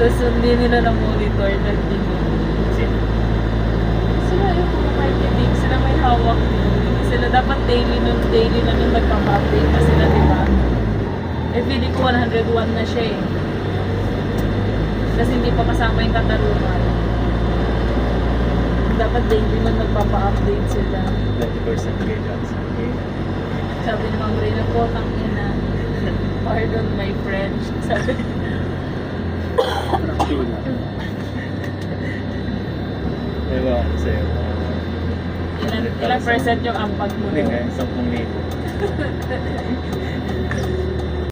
Tapos hindi nila na-monitor na Sino? sila yung mga marketing, sila may hawak nun. Hindi sila dapat daily na nun nagpapa-update na sila, di ba? Eh, feeling ko 101 na siya eh. Kasi hindi pa kasama yung katarungan. Dapat daily nun nagpapa-update sila. 20% guidance. Okay. Sabi ni Ma'am Reyna po, ina. Pardon my French. Sabi Diba ako sa'yo? ilan percent yung ampag mo? Hindi nga, 10,000.